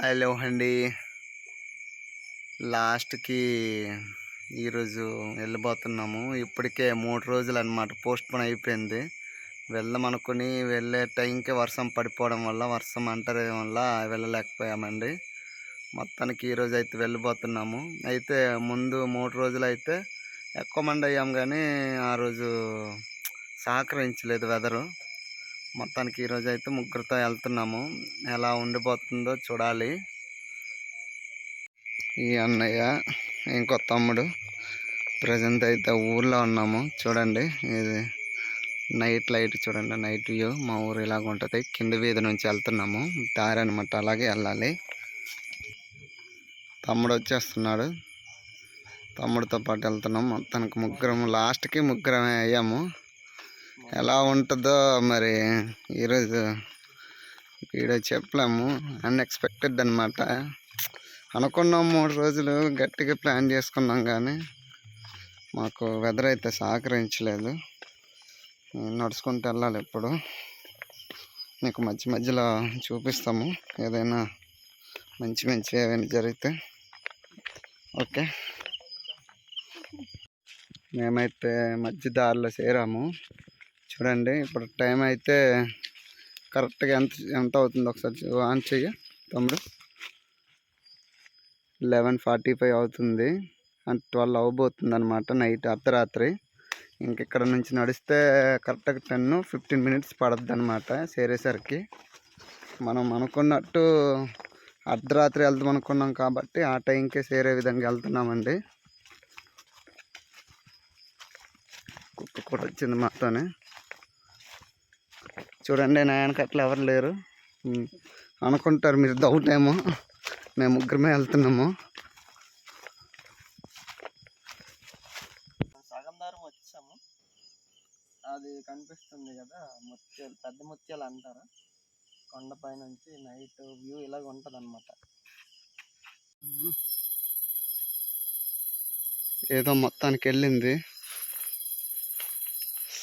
Hello అండి. లాస్ట్కి ఈరోజు వెళ్ళిపోతున్నాము. ఇప్పటికే 3 రోజులు అనమాట పోస్ట్పోన్ అయిపోయింది. వెళ్దాం అనుకుని వెళ్ళే టైంకి వర్షం పడిపోవడం వల్ల, వర్షం అంటరం వల్ల వెళ్ళలేకపోయామండి. మొత్తానికి ఈరోజు అయితే వెళ్ళిపోతున్నాము. అయితే ముందు 3 రోజులు అయితే ఎక్కువ మంది అయ్యాం, కానీ ఆ రోజు సహకరించలేదు వెదరు. మొత్తానికి ఈరోజు అయితే ముగ్గురితో వెళ్తున్నాము. ఎలా ఉండిపోతుందో చూడాలి. ఈ అన్నయ్య, ఇంకో తమ్ముడు. ప్రజెంట్ అయితే ఊర్లో ఉన్నాము. చూడండి, ఇది నైట్ లైట్ చూడండి, నైట్ వ్యూ. మా ఊరు ఇలాగ ఉంటుంది. కింద వీధి నుంచి వెళ్తున్నాము, దారి అనమాట, అలాగే వెళ్ళాలి. తమ్ముడు వచ్చేస్తున్నాడు, తమ్ముడితో పాటు వెళ్తున్నాం. మొత్తానికి లాస్ట్కి ముగ్గురమే అయ్యాము. ఎలా ఉంటుందో మరి ఈరోజు వీడియో చెప్పలేము. అన్ఎక్స్పెక్టెడ్ అనమాట. అనుకున్నాం 3 రోజులు గట్టిగా ప్లాన్ చేసుకున్నాం, కానీ మాకు వెదర్ అయితే సహకరించలేదు. నడుచుకుంటూ వెళ్ళాలి. ఇప్పుడు మీకు మధ్యలో చూపిస్తాము ఏదైనా మంచి ఏమైనా జరిగితే. ఓకే, మేమైతే మధ్య దారిలో చేరాము. చూడండి, ఇప్పుడు టైం అయితే కరెక్ట్గా ఎంత అవుతుందో ఒకసారి ఆన్ చెయ్యి తమ్ముడు. 11:45 అవుతుంది. అంటే 12 అవ్వబోతుంది అనమాట, నైట్ అర్ధరాత్రి. ఇంకెక్కడ నుంచి నడిస్తే కరెక్ట్గా 10-15 మినిట్స్ పడుద్ది అనమాట చేరేసరికి. మనం అనుకున్నట్టు అర్ధరాత్రి వెళ్దాం అనుకున్నాం కాబట్టి ఆ టైంకే చేరే విధంగా వెళ్తున్నామండి. కుక్క కూడా వచ్చింది మాతోనే. చూడండి, నా వెనక అట్లా ఎవరు లేరు అనుకుంటారు మీరు, డౌట్ ఏమో. మేము ముగ్గురమే వెళ్తున్నాము. సగం దారం వచ్చాము. అది కనిపిస్తుంది కదా, ముత్యాలు, పెద్ద ముత్యాలు అంటారు. కొండపై నుంచి నైట్ వ్యూ ఇలాగ ఉంటుంది అనమాట. ఏదో మొత్తానికి వెళ్ళింది,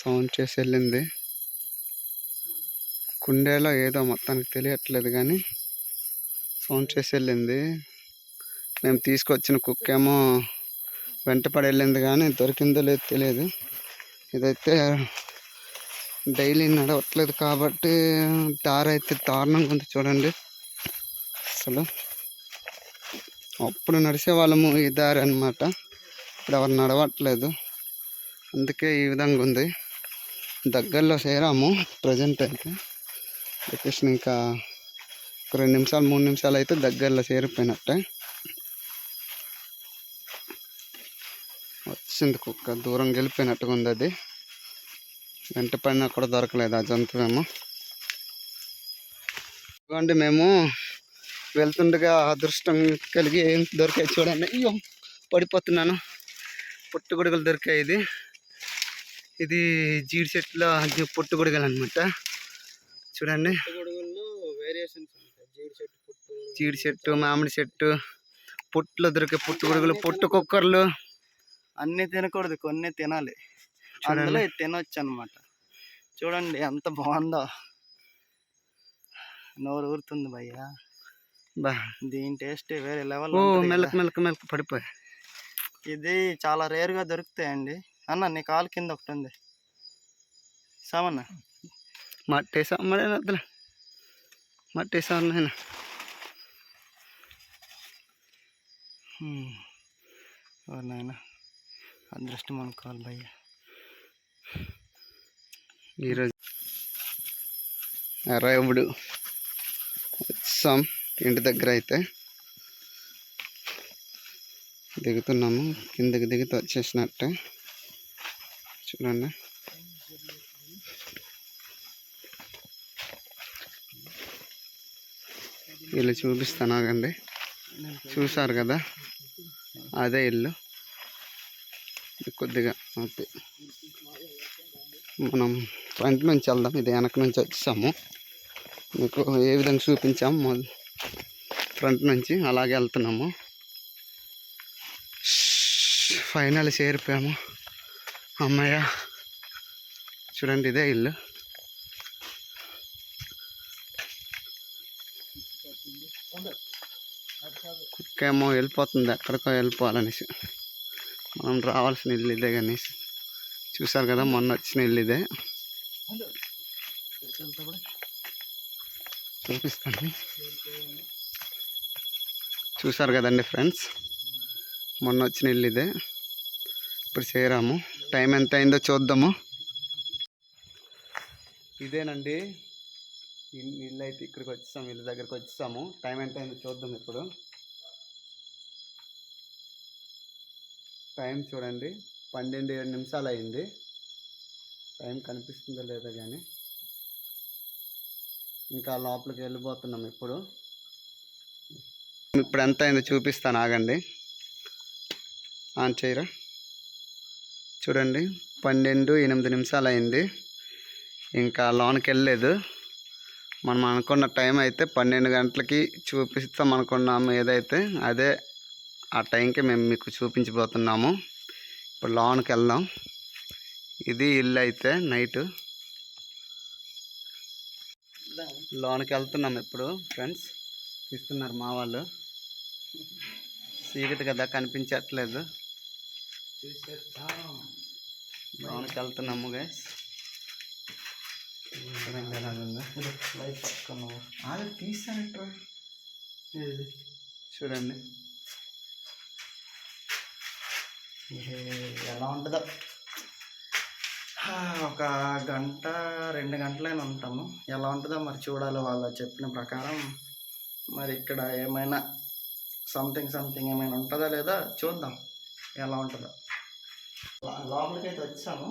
సౌండ్ చేసి వెళ్ళింది. కుండేలో ఏదో మొత్తానికి తెలియట్లేదు, కానీ సౌండ్ చేసి వెళ్ళింది. మేము తీసుకొచ్చిన కుక్కేమో వెంటపడి వెళ్ళింది, కానీ దొరికిందో లేదో తెలియదు. ఇదైతే డైలీ నడవట్లేదు కాబట్టి దారి అయితే దారుణంగా ఉంది. చూడండి, అసలు అప్పుడు నడిచే వాళ్ళము ఈ దారి అనమాట. ఇప్పుడు ఎవరు నడవట్లేదు, అందుకే ఈ విధంగా ఉంది. దగ్గరలో చేరాము ప్రజెంట్ అయితే. లొకేషన్ ఇంకా 2 నిమిషాలు 3 నిమిషాలు అయితే దగ్గరలో చేరిపోయినట్టే. వచ్చింది కుక్క, దూరం వెళ్ళిపోయినట్టుగా ఉంది. అది వెంట పడినా కూడా దొరకలేదు ఆ జంతువేమో. ఇవ్వండి, మేము వెళ్తుండగా అదృష్టం కలిగి ఏం దొరికాయి చూడండి. అయ్యో, పడిపోతున్నాను. పుట్టుగొడుగులు దొరికాయి. ఇది జీడి చెట్ల పుట్టుగొడుగులు అనమాట. చూడండి, జీడి చెట్టు, మామిడి చెట్టు, పుట్లో దొరికే పుట్టుగొడుగులు, పుట్టు కుక్కర్లు. అన్నీ తినకూడదు, కొన్ని తినాలి. అందులో తినొచ్చు అనమాట. చూడండి ఎంత బాగుందో, నోరు ఊరుతుంది భయ్యా. దీని టేస్ట్ వేరే లెవెల్. మెల్లక పడిపోయి. ఇది చాలా రేర్గా దొరుకుతాయండి. అన్న, నీ కాలు కింద ఒకటి ఉంది సామన్న. మట్టేసాం వద్దులే, మట్టేసాం నేను. నాయన, అదృష్టం అనుకోవాలి భయ్య. ఈరోజు అరైవ్డ్ వచ్చాం ఇంటి దగ్గర. అయితే దిగుతున్నాము, కిందకి దిగితే వచ్చేసినట్టే. చూడండి, ఇల్లు చూపిస్తాను, ఆగండి. చూసారు కదా, అదే ఇల్లు. కొద్దిగా ఓకే, మనం ఫ్రంట్ నుంచి వెళ్దాం. ఇది వెనక నుంచి వచ్చాము, మీకు ఏ విధంగా చూపించాము ఫ్రంట్ నుంచి, అలాగే వెళ్తున్నాము. ఫైనల్ చేరిపోయాము, అమ్మయ్య. చూడండి, ఇదే ఇల్లు. కుక్కేమో వెళ్ళిపోతుంది, ఎక్కడికో వెళ్ళిపోవాలనేసి. మనం రావాల్సిన ఇల్లు ఇదే కనేసి. చూసారు కదా, మొన్న వచ్చిన ఇల్లు ఇదే. చూపిస్తాను. చూసారు కదండి ఫ్రెండ్స్, మొన్న వచ్చిన ఇల్లు ఇదే. ఇప్పుడు చేరాము. టైం ఎంత అయిందో చూద్దాము. ఇదేనండి ఇల్లు. అయితే ఇక్కడికి వచ్చేసాము, ఇల్లు దగ్గరికి వచ్చేసాము. టైం ఎంత అయిందో చూద్దాం. ఇప్పుడు టైం చూడండి, 12:07 అయింది. టైం కనిపిస్తుందో లేదో కానీ ఇంకా లోపలికి వెళ్ళిపోతున్నాం. ఇప్పుడు ఎంత అయిందో చూపిస్తాను, ఆగండి. ఆన్ చేయరా. చూడండి, 12:08 అయింది. ఇంకా లోనికి వెళ్ళలేదు. మనం అనుకున్న టైం అయితే 12 గంటలకి చూపిస్తాం అనుకున్నాము. ఏదైతే అదే ఆ టైంకి మేము మీకు చూపించబోతున్నాము. ఇప్పుడు లోనికి వెళ్దాం. ఇది ఇల్లు అయితే నైట్ లోనికి వెళ్తున్నాం. ఇప్పుడు ఫ్రెండ్స్ తీస్తున్నారు మా వాళ్ళు. చీకటి కదా, కనిపించట్లేదు. లోనికి వెళ్తున్నాము గైస్. చూడండి ఎలా ఉంటుందో. ఒక 1-2 గంటలైనా ఉంటాము. ఎలా ఉంటుందో మరి చూడాలి. వాళ్ళు చెప్పిన ప్రకారం మరి ఇక్కడ ఏమైనా సంథింగ్ ఏమైనా ఉంటుందా లేదా చూద్దాం, ఎలా ఉంటుందో. లోపలికి అయితే వచ్చాము.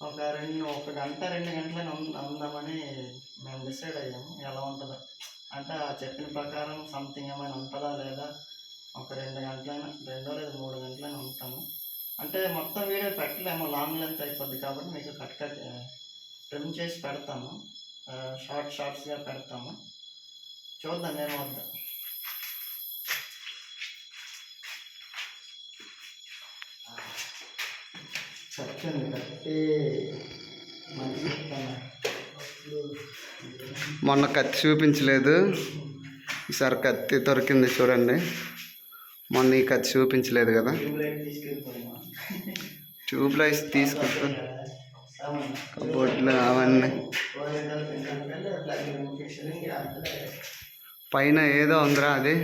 ఒక 1-2 గంటలైనా ఉందామని మేము డిసైడ్ అయ్యాము. ఎలా ఉంటుందో అంటే ఆ చెప్పిన ప్రకారం సంథింగ్ ఏమైనా ఉంటుందా లేదా. ఒక 2 గంటలైనా, 2 లేదా 3 గంటలైనా ఉంటాము. అంటే మొత్తం వీడియో పెట్టలేము, లాంగ్ లెంత్ అయిపోద్ది. కాబట్టి మీకు కట్ ట్రిమ్ చేసి పెడతాము, షార్ట్స్గా పెడతాము. చూద్దాం ఏమవుద్దా. చెప్పింది కట్టి మొన్న కత్తి చూపించలేదు, ఈసారి కత్తి దొరికింది. చూడండి, మొన్న ఈ కత్తి చూపించలేదు కదా. ట్యూబ్ లైట్స్ తీసుకుంటాం, కబోర్డ్లు అవన్నీ. పైన ఏదో ఉందిరా, అది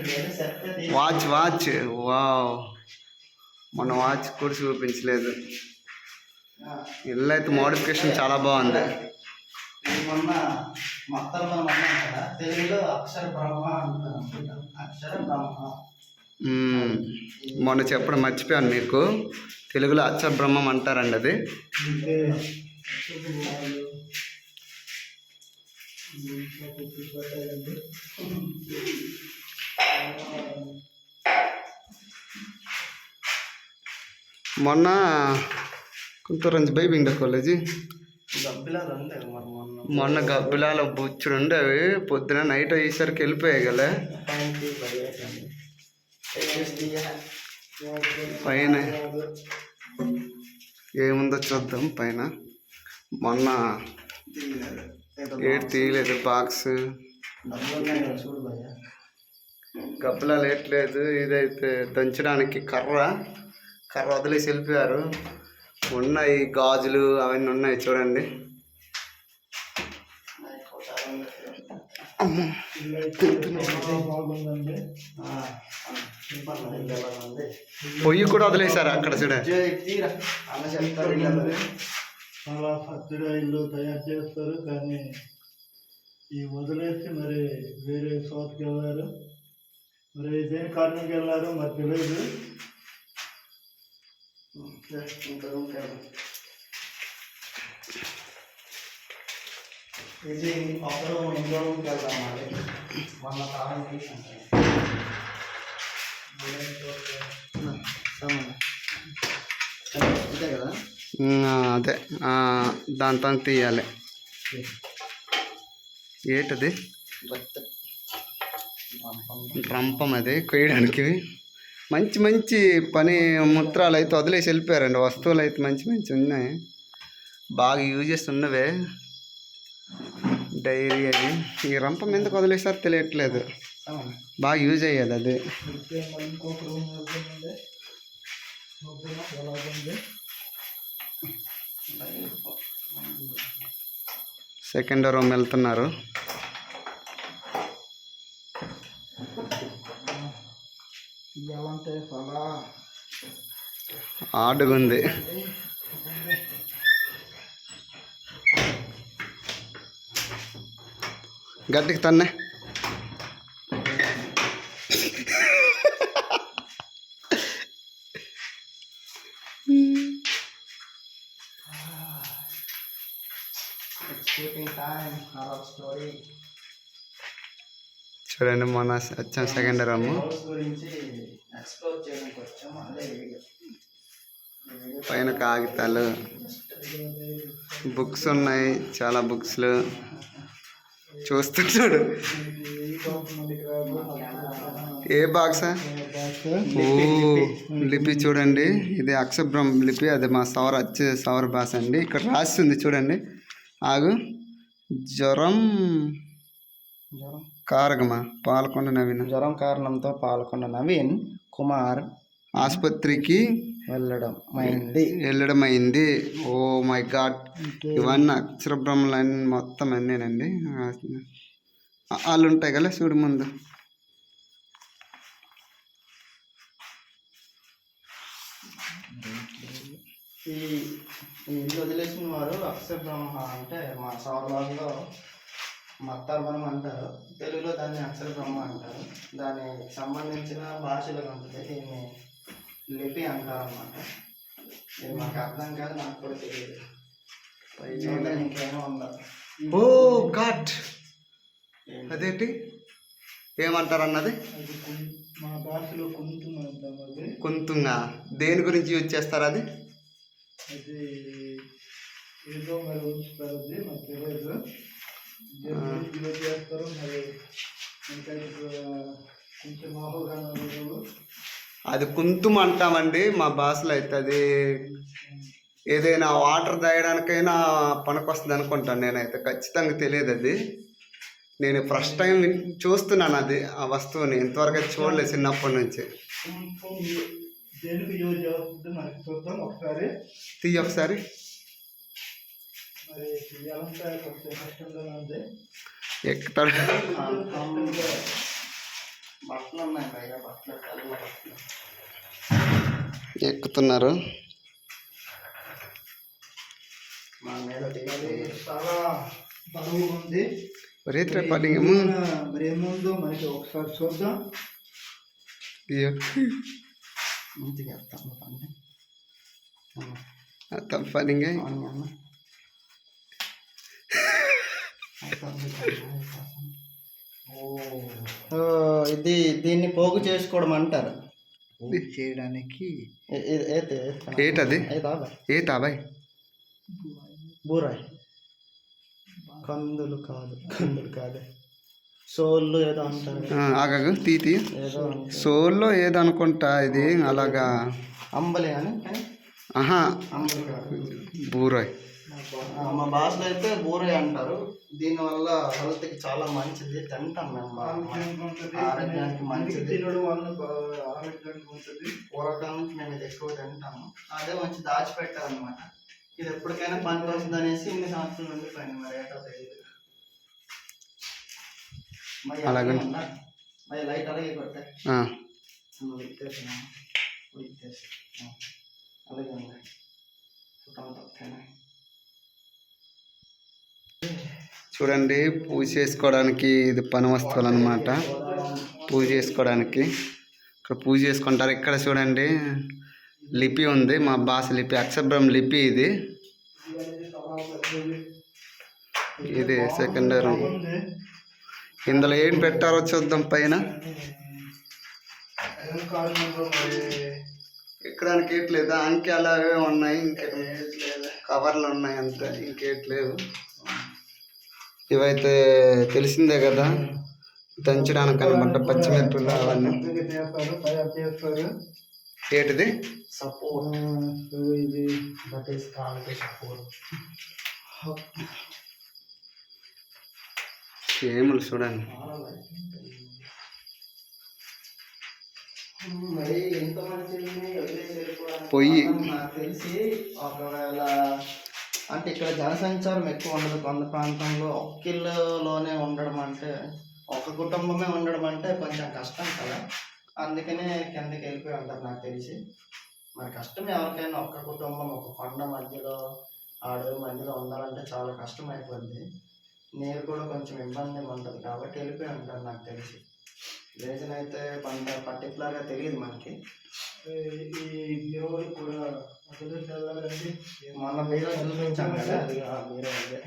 వాచ్. వావ్, మొన్న వాచ్ కూడా చూపించలేదు. ఇల్లు అయితే మోడిఫికేషన్ చాలా బాగుంది. మొన్న మొత్తం తెలుగులో అక్షర బ్రహ్మ అంటారు. అక్షర బ్రహ్మ మొన్న చెప్పడం మర్చిపోయాను మీకు. తెలుగులో అక్షర బ్రహ్మం అంటారండి అది. మొన్న కుంతూరంజ్ బైబింగ్ కాలేజీ మొన్న గబ్బిలాల బుచ్చుడు ఉండే. అవి పొద్దున నైట్ అయ్యేసరికి వెళ్ళిపోయాయి కదా. పైన ఏముందో చూద్దాం. పైన మొన్న ఏడు తీయలేదు బాక్స్. గబ్బిలాలు ఏట్లేదు. ఇదైతే దంచడానికి కర్ర వదిలేసి వెళ్ళిపోయారు. ఉన్నాయి గాజులు అవన్నీ ఉన్నాయి. చూడండి, పొయ్యి కూడా వదిలేశారు అక్కడ. చూడండి, చాలా పచ్చగా ఇల్లు తయారు చేస్తారు. కానీ ఈ వదిలేసి మరి వేరే చోటుకి వెళ్ళారు. మరి దేని కారణంకి వెళ్ళారు మరి తెలియదు. ఇది ఒకరు ఇంట్లో వెళ్దామండి. మొన్న తాళం అంతే కదా. అదే దాంతో తీయాలి. ఏంటది? రంపం. అది కొయ్యడానికి మంచి మంచి పని ముత్రాలు అయితే వదిలేసి వెళ్ళిపోయారండి. వస్తువులు అయితే మంచి మంచి ఉన్నాయి, బాగా యూజెస్ ఉన్నవే. డైరీ అది. ఈ రంపం ఎందుకు వదిలేసారు తెలియట్లేదు. బాగా యూజ్ అయ్యేది అది. అయితే మళ్ళీ ఇంకొక రూమ్ వెళ్తుందండి. ఓకేనా, ఎలాగుంది? సెకండ్ రూమ్ వెళ్తున్నారు. ఇవ్వాలంటే చాలా ఆడుగుంది. గట్టికి తన్నే. టైం స్టోరీ చూడండి, మొన్న వచ్చాం సెకండ్ రూమ్. హౌస్ గురించి ఎక్స్ప్లోర్ చేయడానికి వచ్చాము. అదే వీడియో. పైన కాగితాలు, బుక్స్ ఉన్నాయి, చాలా బుక్స్లు చూస్తున్నాడు. ఏ బాక్సా? ఓ లిపి చూడండి, ఇది అక్షబ్రహ్మ లిపి. అది మా సౌర భాష అండి. ఇక్కడ రాస్తుంది చూడండి. ఆగు. జ్వరం కారకమా? పాల్కొండ నవీన్. జ్వరం కారణంతో పాల్గొన్న నవీన్ కుమార్ ఆసుపత్రికి వెళ్ళడం అయింది. ఓ మై గాడ్, ఇవన్నీ అక్షర బ్రహ్మలన్నీ మొత్తం అన్నీనండి. వాళ్ళు ఉంటాయి కదా చూడు ముందు. ఈ ఇల్లు వదిలేసిన వారు అక్షర బ్రహ్మ అంటే మా సౌరభాగంలో మత్తార్బనం అంటారు. తెలుగులో దాన్ని అక్షర బ్రహ్మ అంటారు. దానికి సంబంధించిన భాషలో ఉంటుంది. దీన్ని లిపి అంటారు అన్నమాట. ఇది మాకు అర్థం కాదు, నాకు కూడా తెలియదు. ఇంకేమో ఉందా? ఓ గాడ్, అదేంటి ఏమంటారు అన్నది? మా భాషలో కుంతుంగ అంటాం. అది కుంతుంగా దేని గురించి యూజ్ చేస్తారు? అది అది ఏదో మరి ఉంచుతారు. అది మాకు తెలియదు. యూజ్ చేస్తారు. మరి ఇంకా కొంచెం అవగాహన. అది కుంతుం అంటామండి మా భాషలో. అయితే అది ఏదైనా వాటర్ తాగడానికైనా పనికొస్తుంది అనుకుంటాను నేనైతే. ఖచ్చితంగా తెలియదు అది. నేను ఫస్ట్ టైం చూస్తున్నాను అది, ఆ వస్తువుని. ఇంతవరకు అయితే చూడలేదు చిన్నప్పటి నుంచి. దేనికి యూజ్ అవుతుంది మనకి చూద్దాం ఒకసారి. తీయ ఒకసారి. మరి తీయాలంటే కొంచెం కష్టంగానే ఉంది. ఎక్కుతాడు. బట్టలు ఉన్నాయి పైగా, బట్టలు తెల్ల బట్టలు ఎక్కుతున్నారు. మా మీద దిగాలి. చాలా బరువు ఉంది. రేత్రే మరి ఏముందో మనకి ఒకసారి చూద్దాం. మంచిగా వేస్తాను పండి. తప్పనిగా ఇది దీన్ని పోగు చేసుకోవడం అంటారు. చేయడానికి ఏటది? ఏ తాబాయ్? బూరాయ్. కందులు కాదు, సోళ్ళు ఏదో అంటారు. ఆగగు తీతి. ఏదో సోల్లో ఏదో అనుకుంటా ఇది. అలాగా అంబలి అని. ఆహా, అంబలి కాదు, బూరాయ్. మా భాషలో అయితే బూరాయ్ అంటారు. దీనివల్ల హెల్త్కి చాలా మంచిది. తింటాం మేము. ఆరోగ్యానికి మంచిది. తినడం వల్ల ఆరోగ్యానికి ఉంటుంది. పూర్వకాలం నుంచి మేము ఇది ఎక్కువ తింటాము. అదే మంచి దాచిపెట్టారనమాట. ఇది ఎప్పటికైనా పనికి వస్తుంది అనేసి ఇన్ని సంవత్సరాల నుండి పైన. మరి ఏటో తెలియదు. అలాగే మరి లైట్ అలాగే కొట్టే అలాగే ఉంది. చూడండి, పూజ చేసుకోవడానికి ఇది పని వస్తువులు అనమాట. పూజ చేసుకోవడానికి ఇక్కడ పూజ చేసుకుంటారు. ఇక్కడ చూడండి లిపి ఉంది, మా భాష లిపి, అక్షబ్రహ్మ లిపి. ఇది సెకండ్ రూమ్. ఇందులో ఏం పెట్టారో చూద్దాం. పైన ఎక్కడానికి ఏట్లేదు. దానికి అలాగే ఉన్నాయి. కవర్లు ఉన్నాయి అంతే, ఇంకేట్లేవు. ఇవైతే తెలిసిందే కదా, దంచడానికి అనమాట. పచ్చిమిరపకాయలు అవన్నీ. ఏంటిది? సపోర్ట్. ఇది దట్ ఈస్ కాల్డ్ సపోర్ట్. ఏములు చూడండి. మరి ఎంతో మంచిని వదిలేసి వెళ్ళిపోవడానికి పొయ్యి. కారణం నాకు తెలిసి ఒకవేళ అంటే ఇక్కడ జనసంచారం ఎక్కువ ఉండదు కొండ ప్రాంతంలో ఒక్క ఇల్లులోనే ఉండడం అంటే ఒక కుటుంబమే ఉండడం అంటే కొంచెం కష్టం కదా, అందుకనే కిందకి వెళ్ళిపోయి ఉంటారు నాకు తెలిసి. మరి కష్టం ఎవరికైనా ఒక్క కుటుంబం ఒక కొండ మధ్యలో అడవి మధ్యలో ఉండాలంటే చాలా కష్టం అయిపోద్ది, నీరు కూడా కొంచెం ఇబ్బందిగా ఉంటుంది కాబట్టి వెళ్ళిపోయి ఉంటారు నాకు తెలిసి. రీజన్ అయితే కొంత పర్టికులర్గా తెలియదు మనకి. ఈ దేవుడు కూడా వదిలేసి వెళ్ళాలండి. మొన్న బీరో చూపించాం కదా, అది ఆ బీరో అదే.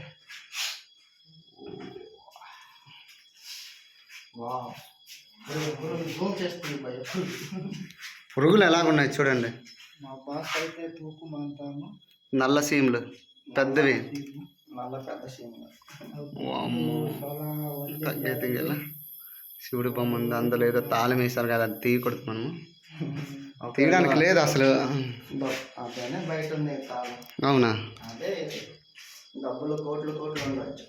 వావ్, జూమ్ చేస్తుంది భయ. పురుగులు ఎలాగున్నాయి చూడండి, మా బాస్ అయితే తూకు అంటాము. నల్ల సీములు పెద్దవి. నల్ల పెద్ద సీమ. వామ్మో, చాలా తగ్గేతింగల శివుడి బొమ్మ ఉంది, అందులో ఏదో తాళం వేశారు కదా, అది తీయకూడదు మనము, తీయడానికి లేదు అసలు. అదేనే బయట ఉంది తాళం. అవునా? అదే డబ్బులు కోట్లు కోట్లు ఉండవచ్చు.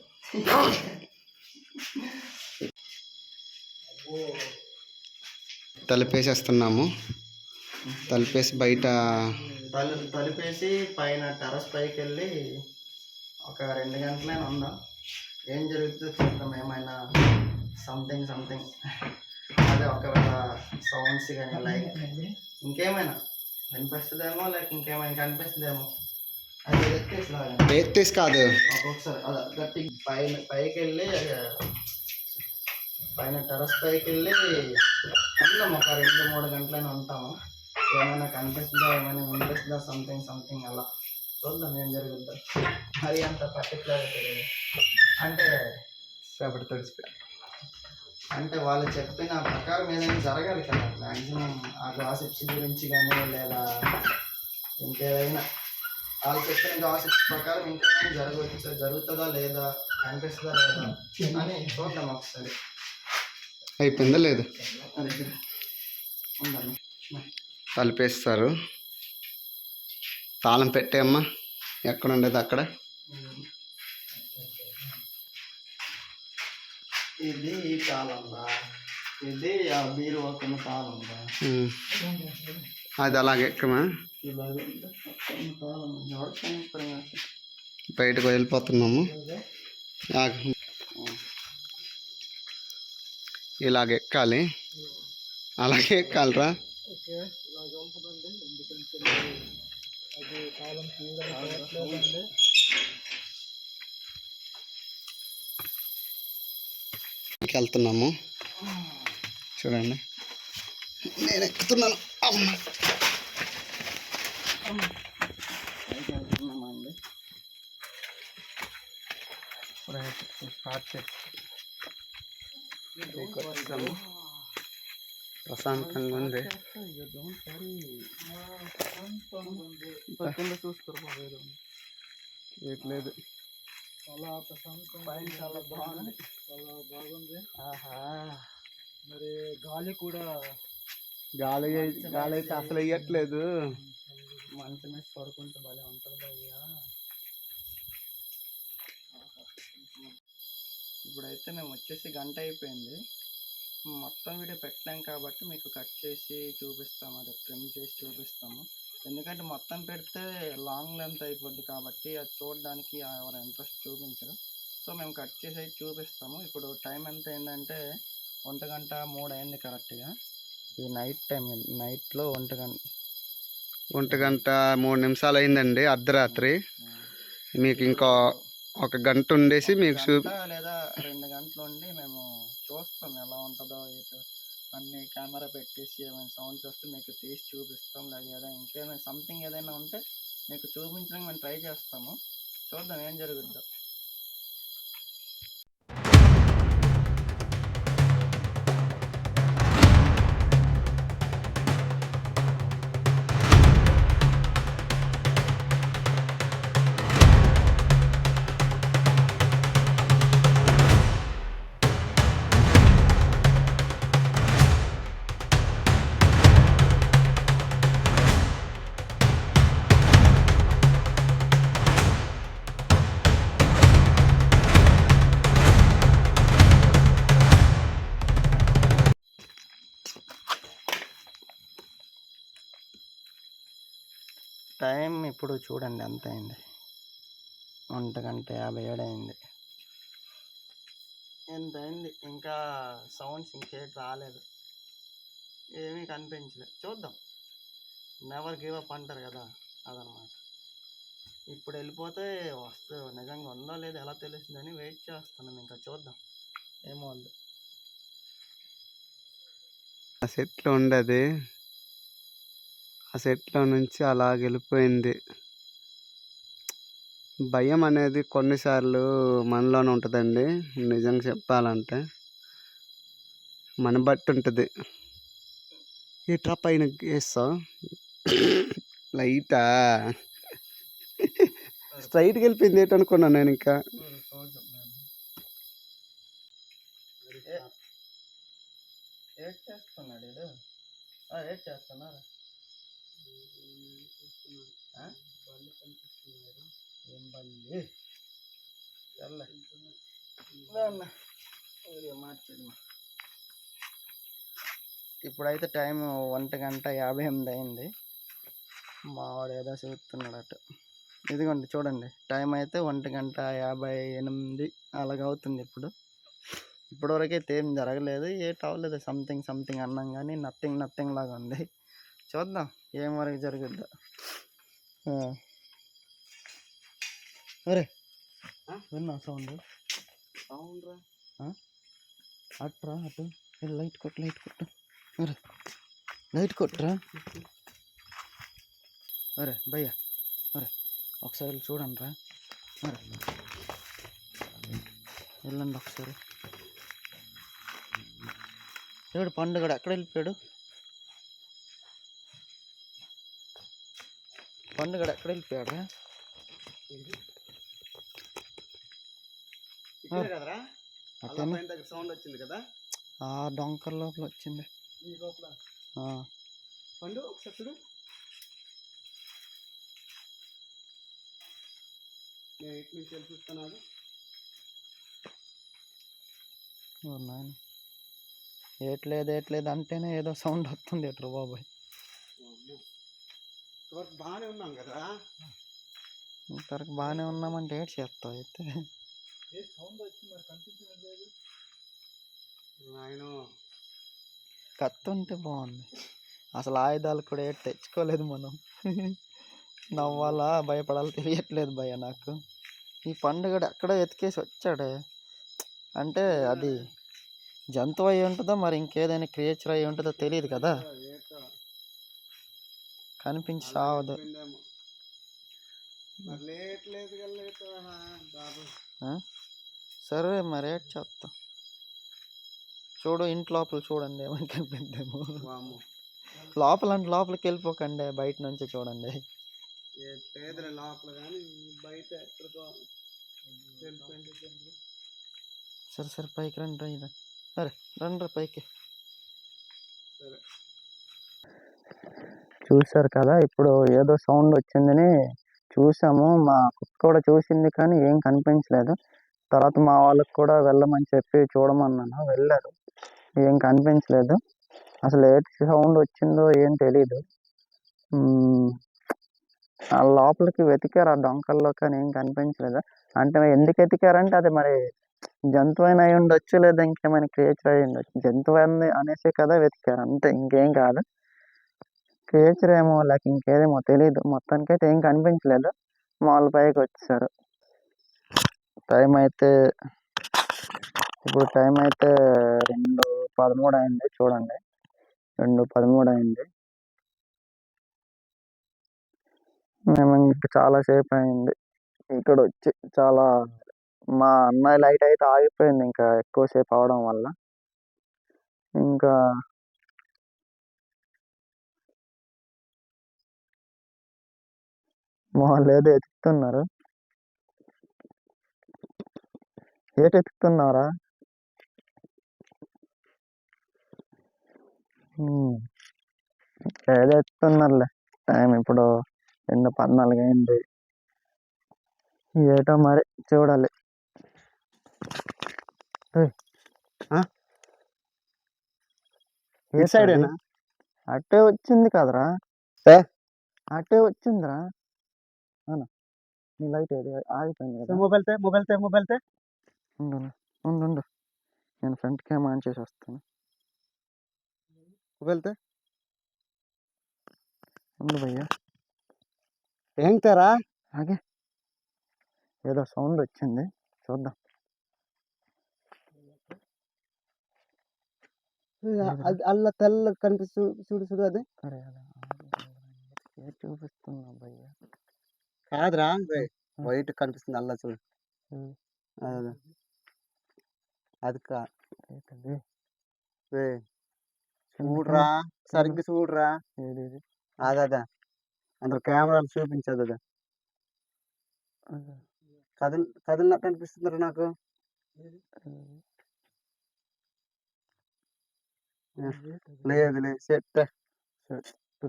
తలుపేసేస్తున్నాము, తలుపేసి బయట తలుపేసి పైన టెర్రస్ పైకి వెళ్ళి ఒక 2 గంటలైనా ఉందాం. ఏం జరుగుతుందో చూద్దాం. ఏమైనా సంథింగ్ అదే ఒకవేళ సౌండ్స్ కానీ లైక్ ఇంకేమైనా కనిపిస్తుందేమో, లేక ఇంకేమైనా కనిపిస్తుందేమో. అది ఎత్తేసి కాదు, ఒక్కొక్కసారి అలా గట్టి పైకి వెళ్ళి పైన టెర్రస్ పైకి వెళ్ళి ఉంటాం. ఒక 2-3 గంటలైనా ఉంటాము. ఏమైనా కనిపిస్తుందా, ఏమైనా వినిపిస్తుందా, సంథింగ్ అలా చూద్దాం ఏం జరుగుతుందో. మరి అంత పర్టికులర్గా తెలియదు అంటే సేపటి తడిసి అంటే వాళ్ళు చెప్పిన ప్రకారం ఏదైనా జరగాలి కదా. మ్యాక్సిమం ఆ గాసిప్స్ గురించి కానీ లేదా ఇంకేదైనా వాళ్ళు చెప్పిన గాసిప్స్ ప్రకారం ఇంకేమైనా జరుగుతుందా లేదా, కనిపిస్తుందా లేదా అని చూద్దాం ఒకసారి. అయిపోయిందా లేదు? ఉండాలి. తలుపేస్తారు, తాళం పెట్టేయమ్మా, ఎక్కడ ఉండేది అక్కడ. ఇది ఈ తాళందా, ఇది ఆ బీరు ఒక తాళందా. అది అలాగే ఎక్కమా, ఇలాగే తాళం ఎవరు బయటకు వెళ్ళిపోతున్నాము. ఇలాగ ఎక్కాలి, అలాగే ఎక్కాలిరా. ఓకే, ఇలాగ ఉంటుందండి. ఎందుకంటే అది కాలం తీయడానికి వెళ్తున్నాము. చూడండి, నేను ఎక్కుతున్నాను. అమ్మ, వెళ్తున్నామండి. స్టార్ట్ చేస్తాము. ప్రశాంతంగా ఉంది. చూసుకోరు లేదు, చాలా ప్రశాంతం, చాలా బాగుంది. చాలా బాగుంది. ఆహా, మరి గాలి కూడా గాలి అయితే అసలు వేయట్లేదు. మంచం మీద పడుకుంటే భలే ఉంటుంది అయ్యా. ఇప్పుడైతే మేము వచ్చేసి గంట అయిపోయింది. మొత్తం వీడియో పెట్టలేం కాబట్టి మీకు కట్ చేసి చూపిస్తాము, అది ట్రిమ్ చేసి చూపిస్తాము. ఎందుకంటే మొత్తం పెడితే లాంగ్ లెంత్ అయిపోద్ది కాబట్టి అది చూడడానికి ఎవరు ఇంట్రెస్ట్ చూపించరు. సో మేము కట్ చేసి చూపిస్తాము. ఇప్పుడు టైం ఎంత అయిందంటే 1:03 అయింది కరెక్ట్గా. ఈ నైట్ టైం, నైట్లో 1:03 అయిందండి, అర్ధరాత్రి. మీకు ఇంకా 1 గంట ఉండేసి మీకు లేదా 2 గంటలు ఉండి మేము చూస్తాం ఎలా ఉంటుందో. ఇటు అన్ని కెమెరా పెట్టేసి ఏమైనా సౌండ్స్ వస్తే మీకు తీసి చూపిస్తాం. లేదా ఇంకేమైనా సంథింగ్ ఏదైనా ఉంటే మీకు చూపించడానికి మేము ట్రై చేస్తాము. చూద్దాం ఏం జరుగుద్దో. టైం ఇప్పుడు చూడండి ఎంత అయింది, 1:57 అయింది. ఎంత అయింది, ఇంకా సౌండ్స్ ఇంకేం రాలేదు, ఏమీ కనిపించలేదు. చూద్దాం, నెవర్ గివ్ అప్ అంటారు కదా, అదనమాట. ఇప్పుడు వెళ్ళిపోతే నిజంగా ఉందో లేదో ఎలా తెలుస్తుందని వెయిట్ చేస్తున్నాం. ఇంకా చూద్దాం, ఏమో ఉంది. ఆ సెట్లో ఉండదు, ఆ సెట్లో నుంచి అలా వెళ్ళిపోయింది. భయం అనేది కొన్నిసార్లు మనలోనే ఉంటుందండి. నిజంగా చెప్పాలంటే మన బట్టి ఉంటుంది. ఇట్రా పైన వేస్తా లైటా స్ట్రైట్కి వెళ్ళిపోయింది ఏంటనుకున్నాను నేను. ఇంకా ఏడ్ చేస్తున్నాడు ఇది, ఏడ్ చేస్తున్నారా? ఏం బల్లి మార్చేది. ఇప్పుడైతే టైం 1:58 అయింది. మావాడు ఏదో చూస్తున్నాడట. ఇదిగోండి చూడండి, టైం అయితే 1:58 అలాగవుతుంది. ఇప్పటివరకైతే ఏం జరగలేదు, ఏట్ అవ్వలేదు. సంథింగ్ అన్నాం కానీ నథింగ్ లాగా ఉంది. చూద్దాం ఏం వరకు జరుగుద్దా. అరే విన్నా సౌండ్ రా, అట్రా అటు లైట్ కొట్టు. అరే లైట్ కొట్టురా. అరే భయ్యా, అరే ఒకసారి చూడండి రా. అరే వెళ్ళండి ఒకసారి. ఏడు పండుగడు ఎక్కడ వెళ్ళిపోయాడు? పండుగడు ఎక్కడ వెళ్ళిపోయాడు రా? సౌండ్ వచ్చింది కదా, ఆ డొంకర్ లోపల వచ్చింది. పండు ఒకసారి చూడు. నేను ఇటు నుంచి వెళ్ళి చూస్తున్నాను. ఏట్లేదు అంటేనే ఏదో సౌండ్ వస్తుంది ఎట్రా బాబాయ్. బాగానే ఉన్నాం కదా, ఇంతవరకు బాగానే ఉన్నామంటే ఏడ్ చేస్తావు అయితే. సౌండ్ వచ్చి మరి కనిపించలేదు. ఆయన కత్తి ఉంటే బాగుంది. అసలు ఆయుధాలు కూడా ఏడు తెచ్చుకోలేదు మనం. నవ్వాలా భయపడాలి తెలియట్లేదు భయ్య నాకు. ఈ పండుగ ఎక్కడో ఎతికేసి వచ్చాడే, అంటే అది జంతువు అయి ఉంటుందో మరి ఇంకేదైనా క్రియేచర్ అయి ఉంటుందో తెలియదు కదా, కనిపించి సావదు. సరే మరి ఏడ్ చేస్తా. చూడు ఇంటి లోపల చూడండి, ఏమని కనిపిద్దాము. లోపలికి వెళ్ళిపోకండి, బయట నుంచి చూడండి. లోపల కానీ బయట సరే పైకి రండి రా. సరే రండి పైకి. సరే చూశారు కదా, ఇప్పుడు ఏదో సౌండ్ వచ్చిందని చూసాము. మా కుక్క కూడా చూసింది కానీ ఏం కనిపించలేదు. తర్వాత మా వాళ్ళకి కూడా వెళ్ళమని చెప్పి చూడమన్నాను, వెళ్ళారు, ఏం కనిపించలేదు. అసలు ఏ సౌండ్ వచ్చిందో ఏం తెలీదు. ఆ లోపలికి వెతికారు ఆ డొంకల్లో కానీ ఏం కనిపించలేదు. అంటే ఎందుకు వెతికారంటే అది మరి జంతువు అయినా అయి ఉండొచ్చు, లేదా ఇంకేమైనా క్రియేచర్ అయి ఉండొచ్చు. జంతువు అనేసి కదా వెతికారు, అంతే, ఇంకేం కాదు. క్రియేచర్ ఏమో లేక ఇంకేదేమో తెలీదు. మొత్తానికైతే ఏం కనిపించలేదు. మాల్ పైకి వచ్చేసారు. ఇప్పుడు టైం అయితే 2:13 అయింది. చూడండి 2:13 అయింది. మేము ఇంకా చాలాసేపు అయింది ఇక్కడ వచ్చి. మా అన్నయ్య లైట్ అయితే ఆగిపోయింది ఇంకా ఎక్కువసేపు అవడం వల్ల. ఇంకా వాళ్ళు ఏదో ఎతుకుతున్నారు. ఏటి ఎతుకుతున్నారా? ఏదో ఎత్తుతున్నారులే. టైం ఇప్పుడు 2:14 అయింది. ఏటో మరి చూడాలి. అట్టే వచ్చింది కదరా. అటే వచ్చిందిరా. అవునా, నీ లైట్ ఏది ఆగిపోయింది కదా. మొబైల్ ఉండు ఉండు ఉండు, నేను ఫ్రంట్ క్యామ్ ఆన్ చేసి వస్తాను. వెళ్తే ఉండు భయ్యా, ఏంటారా ఆగే, ఏదో సౌండ్ వచ్చింది, చూద్దాం. అల్ల తెల్ల కనిపిస్తు చూడు చూడు అది అరే అదే చూపిస్తున్నా భయ్యా. కాదురా వైట్ కనిపిస్తుంది అల్ల చూడు. అదే అది కా ఏంటది? రే చూడరా, సరిగ్గా చూడరా. ఏది అదే అందులో కెమెరాలు చూపించదు అది. కదిలినట్టు అనిపిస్తుంది నాకు. లేదు లేదు సెట్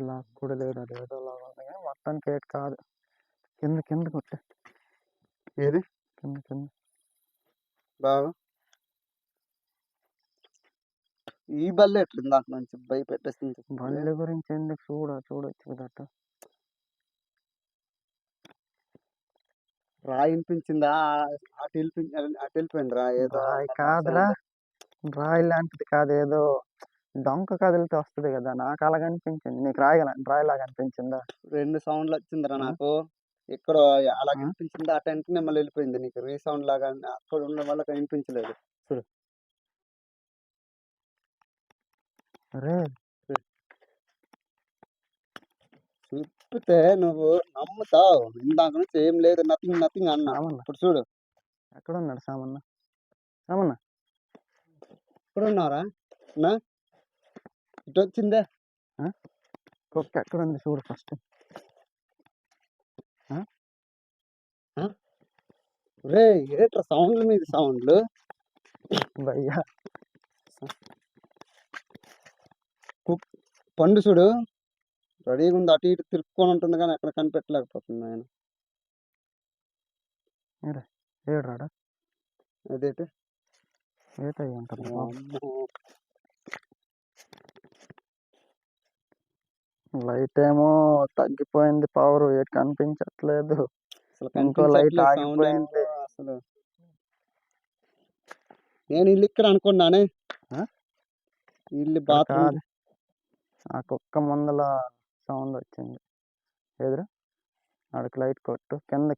లాక్ కూడా లేదు, అది ఏదో లాగా ఉంది కానీ మొత్తానికి ఏట్ కాదు. కింద కొట్టే, ఏది కింద బాగా ఈ బల్లె ఎట్లుంది నాకు మంచి భయపెట్టేస్తుంది. బల్లి గురించి ఎందుకు చూడొచ్చు కదా అట్ట. రాయి వినిపించిందా? అటు వెళ్ళిపోయింది రా ఏదో రాయి కాదురా, రాయి లాంటిది కాదు, ఏదో డొంక కదిలితే వస్తుంది కదా, నాకు అలాగ అనిపించింది. నీకు రాయి లాగా అనిపించిందా? రెండు సౌండ్లు వచ్చిందిరా నాకు. ఇక్కడ అలా వినిపించింది, ఆ టైంకి మళ్ళీ వెళ్ళిపోయింది. నీకు రీసౌండ్ లాగా అక్కడ ఉండడం వల్ల వినిపించలేదు. అరే చూపితే నువ్వు నమ్ముతావు. ఇందాక నుంచి ఏం లేదు, నథింగ్ అన్నా. సామన్న ఇప్పుడు చూడు, ఎక్కడ ఉన్నాడు? సామన్న ఇక్కడ ఉన్నారా నా ఇటు వచ్చిందే. కుక్క ఎక్కడ ఉంది చూడు ఫస్ట్. రే ఏట్రా సౌండ్ల మీద సౌండ్లు భయ్యా. పండు చూడు రెడీగా ఉంది, అటు ఇటు తిరుక్కొని ఉంటుంది కానీ ఎక్కడ కనిపెట్టలేకపోతుంది ఆయన. ఏడ్రాడా అదేంటి ఏటయ్యి ఉంటుంది. లైట్ ఏమో తగ్గిపోయింది, పవర్ ఏటి కనిపించట్లేదు. అసలు ఇంకో లైట్ కనిపించట్లేదు సౌండ్ ఆగిపోయింది. అసలు. నేను ఇల్లు ఇక్కడ అనుకున్నానే, ఇల్లు బాత్రూమ్ కాదు, ఆ కుక్క ముందల సౌండ్ వచ్చింది. ఎదురు ఆడికి లైట్ కొట్టు, కింద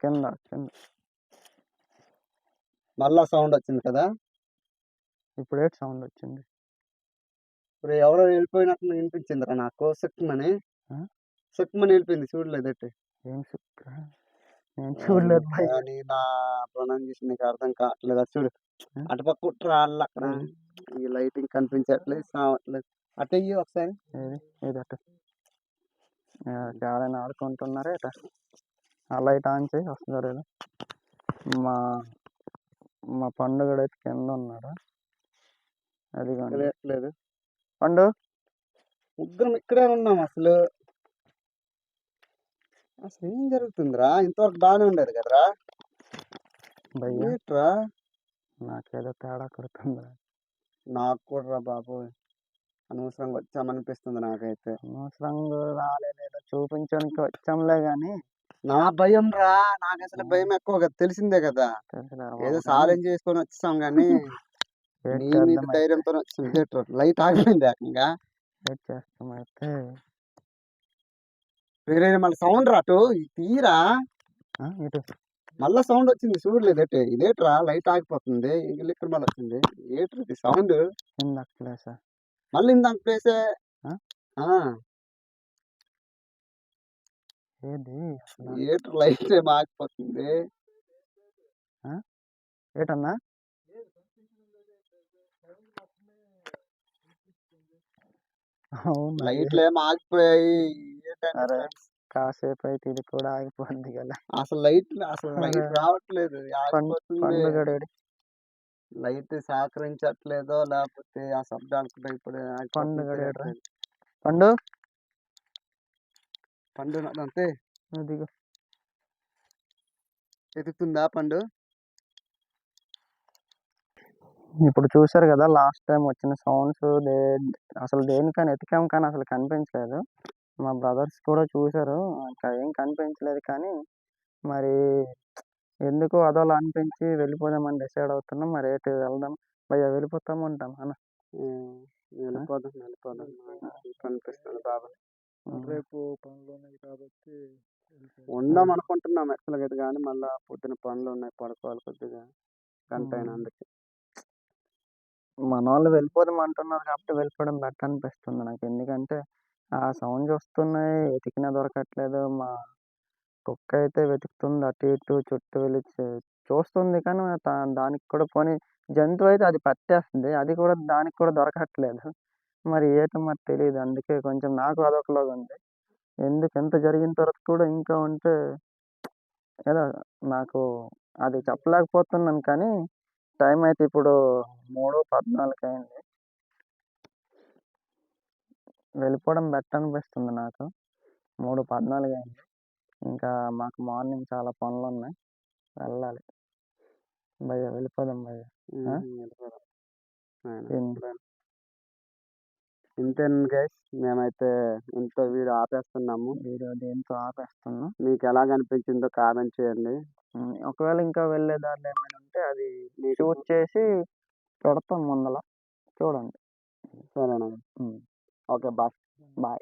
మళ్ళా సౌండ్ వచ్చింది కదా. ఇప్పుడు ఏటి సౌండ్ వచ్చింది? ఇప్పుడు ఎవరో వెళ్ళిపోయినట్టు వినిపించిందిరా నాకు. సుక్మని వెళ్ళిపోయింది, చూడలేదు. ఏం శుక్ర, నేను చూడలేదు భయ్యా. కానీ నా ప్రొనౌన్సియేషన్ నీకు అర్థం కావట్లేదు. అది చూడు, అటుపక్క కుట్రా అల్ల అక్కడ ఈ లైటింగ్ కనిపించట్లేదు, సావట్లేదు. అటు అయ్యి ఒకసారి ఏది అట్ట ఎవరైనా ఆడుకుంటున్నారా ఏట? ఆ లైట్ ఆన్ చేయి, వస్తుందా లేదా? మా పండుగడు అయితే కింద ఉన్నాడు. అది లేదు పండు, ముగ్గురం ఇక్కడే ఉన్నాం. అసలు ఏం జరుగుతుందిరా? ఇంతవరకు బాగానే ఉండేది కదరా భయ్యా. ఏంట్రా? నాకేదో తేడా కొడుతుందిరా. నాకు కూడా రా బాబు, అనవసరంగా వచ్చామనిపిస్తుంది నాకైతే. అనవసరంగా రాలేదేదో చూపించడానికి వచ్చాంలే గాని నా భయం రా, నాకు అసలు భయం ఎక్కువ కదా, తెలిసిందే కదా. ఏదో సాయం చేసుకొని వచ్చాం కానీ నీ మీద ధైర్యంతో వచ్చింది. లైట్ ఆగిపోయింది ఏకంగా. చేస్తాం అయితే. వేరే మళ్ళీ సౌండ్ రాటు తీరా, ఇటు మళ్ళా సౌండ్ వచ్చింది చూడలేదు. ఇదేట్రా లైట్ ఆగిపోతుంది, ఇక్కడ మళ్ళీ వచ్చింది. ఏట్రీ సౌండ్? ఇందాక ప్లేసా? మళ్ళీ ఇందాక ప్లేసే. ఏది ఏట్రా లైట్ ఏమో ఆగిపోతుంది? ఏటన్నా? లైట్లు ఏమో ఆగిపోయాయి. కాసేపు అయితే ఇది కూడా ఆగిపోద్ది కదా. అసలు లైట్ రావట్లేదు, పండుగ లైట్ సహకరించట్లేదో లేకపోతే ఆ శబ్దాలకు భయపడే పండు అంతే. ఎదుగుతుందా పండు? ఇప్పుడు చూసారు కదా లాస్ట్ టైం వచ్చిన సౌండ్స్, అసలు దేనికని ఎతికాం కానీ అసలు కనిపించలేదు. మా బ్రదర్స్ కూడా చూసారు. ఇంకా ఏం కనిపించలేదు కానీ, మరి ఎందుకో అదోలా అనిపించి వెళ్ళిపోదామని డిసైడ్ అవుతున్నాం. మరి ఎటు వెళ్దాం? భయ్యా వెళ్ళిపోతామా ఉంటామా అన్న? వెళ్ళిపోదాం అనిపిస్తుంది బాబా. రేపు పనులు ఉన్నాయి కాబట్టి ఉందాం అనుకుంటున్నాం యాక్చువల్గా అయితే, కానీ మళ్ళీ పొద్దున పనులు ఉన్నాయి, పడుకోవాలి కొద్దిగా గంట అయినా అందుకే. మనోళ్ళు వెళ్ళిపోదాం అంటున్నారు కాబట్టి వెళ్ళిపోవడం బెటర్ అనిపిస్తుంది నాకు. ఎందుకంటే ఆ సౌండ్స్ వస్తున్నాయి, వెతికినా దొరకట్లేదు. మా కుక్క అయితే వెతుకుతుంది అటు ఇటు చుట్టూ వెళ్ళి చూస్తుంది కానీ దానికి కూడా పోనీ జంతువు అయితే అది పట్టేస్తుంది. అది కూడా దానికి కూడా దొరకట్లేదు. మరి ఏటో మరి తెలీదు. అందుకే కొంచెం నాకు అదొకలాగా ఉంది. ఎందుకు ఇంత జరిగిన తర్వాత కూడా ఇంకా ఉంటే ఏదో నాకు అది చెప్పలేకపోతున్నాను కానీ టైం అయితే ఇప్పుడు 3:14 అయింది. వెళ్ళిపోవడం బెటర్ అనిపిస్తుంది నాకు. 3:14 అయింది. ఇంకా మాకు మార్నింగ్ చాలా పనులున్నాయి. వెళ్ళాలి. భయ్యా వెళ్ళిపోదాం భయ్యా. వెళ్ళిపోదాం. ఏంది? ఇంతేనండి గైస్, మేమైతే ఇంత వీడియో ఆపేస్తున్నాము. వీడియో దేంతో ఆపేస్తున్నా. మీకు ఎలాగ అనిపించిందో కామెంట్ చేయండి. ఒకవేళ ఇంకా వెళ్ళే దారిలో ఏమైనా ఉంటే అది షూట్ చేసి పెడతాం ముందల. చూడండి. సరేనా? Okay, bye. బాయ్.